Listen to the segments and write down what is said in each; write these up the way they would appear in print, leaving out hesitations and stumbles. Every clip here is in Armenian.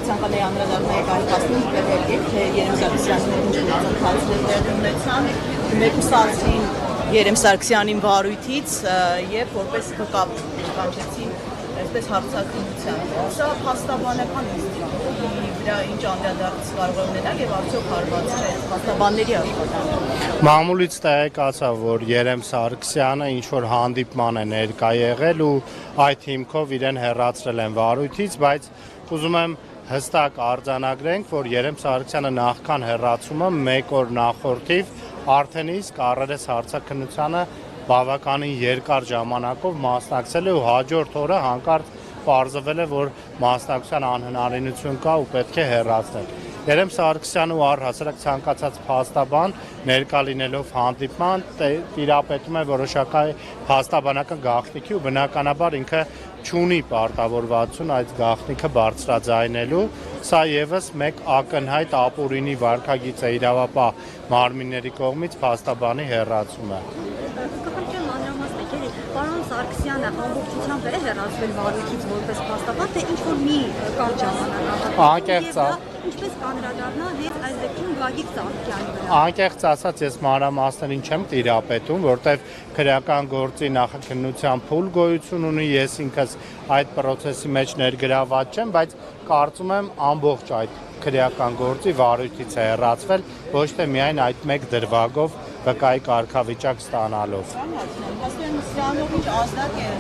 ցանկալի անդրադառնալ այս հասնի պետք է Երեմ Սարգսյանն ինչ-որ ունեցան մեկուսացին Երեմ Սարգսյանին վարույթից եւ որպես կապ կանչեցին այսպես հարցակցության սա փաստաբանական ինստիտուտի վրա ինչ անդրադարձ կարող է ունենալ եւ արդյոք հարված չէ փաստաբանների աշխատանքը Մամուլից տեղեկացա որ Երեմ Սարգսյանը ինչ որ հանդիպման է ներկա եղել ու այդ հիմքով իրեն հեռացրել են վարույթից բայց ուզում եմ հստակ արձանագրենք որ Երեմ Սարգսյանը նախքան հեռացումը 1 օր նախորդիվ արդեն իսկ առերես հարցաքննությանը բավականին երկար ժամանակով մասնակցել է ու հաջորդ օրը հանկարծ պարզվել է որ մասնակցության անհնարինություն կա ու պետք է հեռացնել Երեմ Սարգսյանը ու առհասարակ ցանկացած փաստաբան ներկա լինելով հանդիպման տիրապետում է որոշակի փաստաբանական գաղտնիքի ու բնականաբար ինքը չունի պարտավորվածություն այդ գաղտնիքը բարձրաձայնելու սա եւս մեկ ակնհայտ ապօրինի վարքագիծ է իրավապահ մարմինների կողմից փաստաբանի հեռացումը Պարոն Սարգսյանը ամբողջությամբ է հեռացվել վարույթից որպես փաստաբան, թե ինչ-որ մի կարճ ժամանակ ինչպես կանրադառնա հենց այս դեպքում Գագիկ Ծառուկյանի վրա։ Անկեղծ ասած ես մանրամասներին չեմ տիրապետում, որտեղ քրեական գործի նախաքննության փուլ գոյություն ունի, ես ինքս այդ process-ի մեջ ներգրաված չեմ, բայց կարծում եմ ամբողջ այդ քրեական գործի վարույթից է հեռացվել, ոչ թե միայն այդ մեկ դրվագով վկայի կարգավիճակ ստանալով։ Հասկանում սրանով ինչ ազդակ է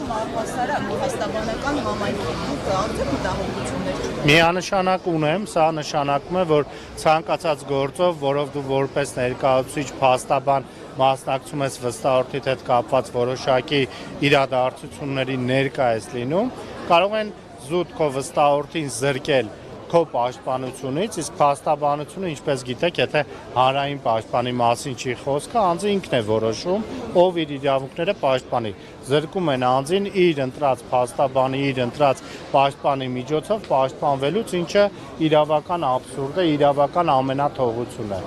առհասարակ փաստաբանական համայնքում արդյոք մտահոգություններ Միանշանակ ունեմ, սա նշանակում է, որ ցանկացած գործով, որով դու որպես ներկայացուցիչ փաստաբան մասնակցում ես վստահորդիդ հետ կապված որոշակի իրադարձությունների ներկա ես լինում, կարող են զուտ քո վստահորդին զրկել քո պաշտպանությունից, իսկ փաստաբանությունը, ինչպես գիտեք, եթե հանրային պաշտպանի մասին չի խոսքը, անձը ինքն է որոշում, ով իր իրավունքները պաշտպանի։ Զրկում են անձին իր ընտրած փաստաբանի, իր ընտրած պաշտպանի միջոցով պաշտպանվելուց, ինչը իրավական աբսուրդ է, իրավական ամենաթողություն է։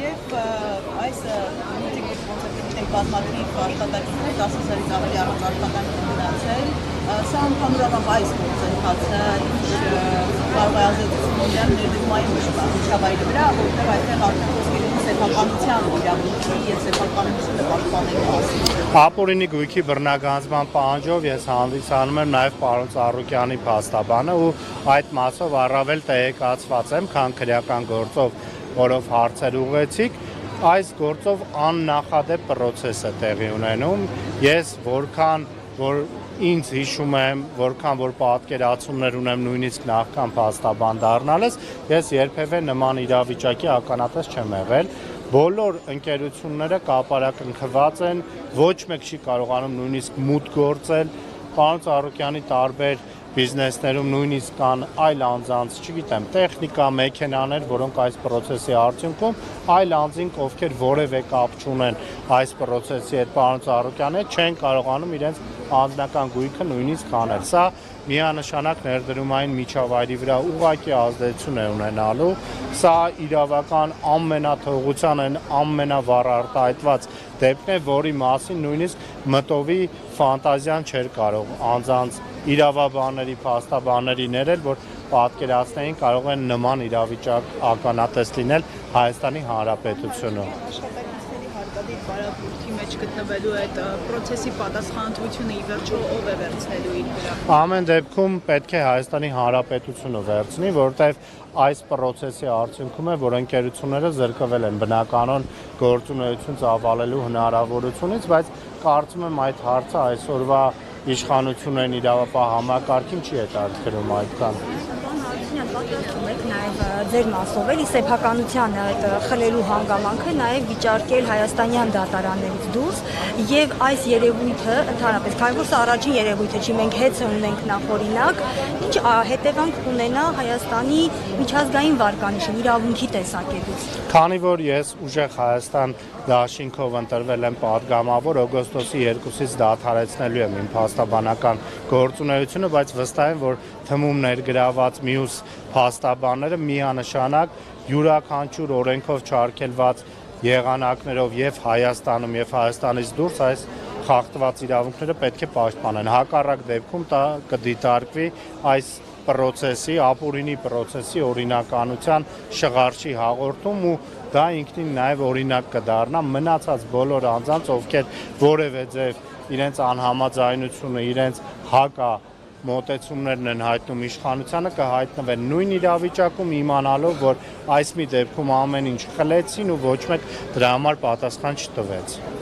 Եվ այս բազմաթիվ աշխատակիցներ 10,000-ից ավելի առանց աշխատանքի մնացել, սա ընդհանրապես այս գործընթացը կարող է ազդեցություն ունենալ ներդրումային միջավայրի վրա, որտեղ այդտեղ արդեն խոսքեր են սեփականության իրավունքի եւ սեփականությունը պաշտպանելու մասին։ Ապօրինի գույքի բռնագանձման պահանջով ես հանդիսանում եմ նաև պարոն Ծառուկյանի փաստաբանը ու այդ մասով առավել տեղեկացված եմ, քան քրեական գործով, որով հարցեր ուղղեցիք, այս գործով աննախադեպ process է տեղի ունենում։ Ես որքան որ ինձ հիշում եմ, որքան որ պատկերացումներ ունեմ նույնիսկ նախքան փաստաբան դառնալս, ես երբևէ նման իրավիճակի ականատես չեմ եղել։ Բոլոր ընկերությունները կապարակնքված են, ոչ մեկ չի կարողանում նույնիսկ մուտք գործել։ Պարոն Ծառուկյանի տարբեր բիզնեսներում նույնիսկ կան այլ անձանց, չգիտեմ, տեխնիկա, մեքենաներ, որոնք այս process-ի արդյունքում այլ անձինք, ովքեր որևէ կապ չունեն այս process-ի հետ, պարոն Ծառուկյանի հետ, չեն կարողանում իրենց անձնական գույքը նույնիսկ անել։ Սա միանշանակ ներդրումային միջավայրի վրա ուղղակի ազդեցություն է ունենալու։ Սա իրավական ամենաթողության ամենավառարտահայտված դեպքն է, որի մասին նույնիսկ մտովի ֆանտազիան չէր կարող անձանց իրավաբանների, փաստաբանների ներել, որ պատկերացնեին կարող են նման իրավիճակ ականատես լինել Հայաստանի Հանրապետությունում։ Հարկադիր բարապուրքի մեջ գտնվելու այդ process-ի պատասխանատվությունը ի վերջո ով է վերցնելու իր վրա։ Ամեն դեպքում պետք է Հայաստանի Հանրապետությունը վերցնի, որտեղ այս process-ի արդյունքում է, որ ընկերությունները զրկվել են բնականon գործունեություն ծավալելու հնարավորությունից, բայց կարծում եմ այդ հարցը այսօրվա իշխանությունն իրավապահ համակարգին չի հետաքրքրում այդքան։ Պատրաստում եք նաև ձեր մասով էլի սեփականության այդ խլելու հանգամանքը նաև վիճարկել հայաստանյան դատարաններից դուրս եւ այս երևույթը ընդհանրապես քանի որ սա առաջին երևույթը չի մենք հետ ունենք նախօրինակ ինչ հետևանք կունենա Հայաստանի միջազգային վարկանիշին իրավունքի տեսակետից Քանի որ ես ուժեղ Հայաստան դաշինքով ընտրվել եմ պատգամավոր օգոստոսի 2-ից դադարեցնելու եմ իմ փաստաբանական գործունեությունը, բայց վստահ եմ, որ թմում ներգրաված մյուս փաստաբանները միանշանակ յուրաքանչյուր օրենքով չարգելված եղանակներով եւ Հայաստանում եւ Հայաստանից դուրս այս խախտված իրավունքները պետք է պաշտպանեն։ Հակառակ դեպքում դա կդիտարկվի այս պրոցեսի, ապուրինի պրոցեսի օրինականության շղարշի հաղորդում ու դա ինքնին նաև օրինակ կդառնա մնացած բոլոր անձանց, ովքեր որևէ ձև իրենց անհամաձայնությունը, իրենց հակա մոտեցումներն են հայտնում իշխանությանը, կհայտնվեն նույն իրավիճակում իմանալով, որ այս մի դեպքում ամեն ինչ խլեցին ու ոչ մեկ դրա համար պատասխան չտվեց։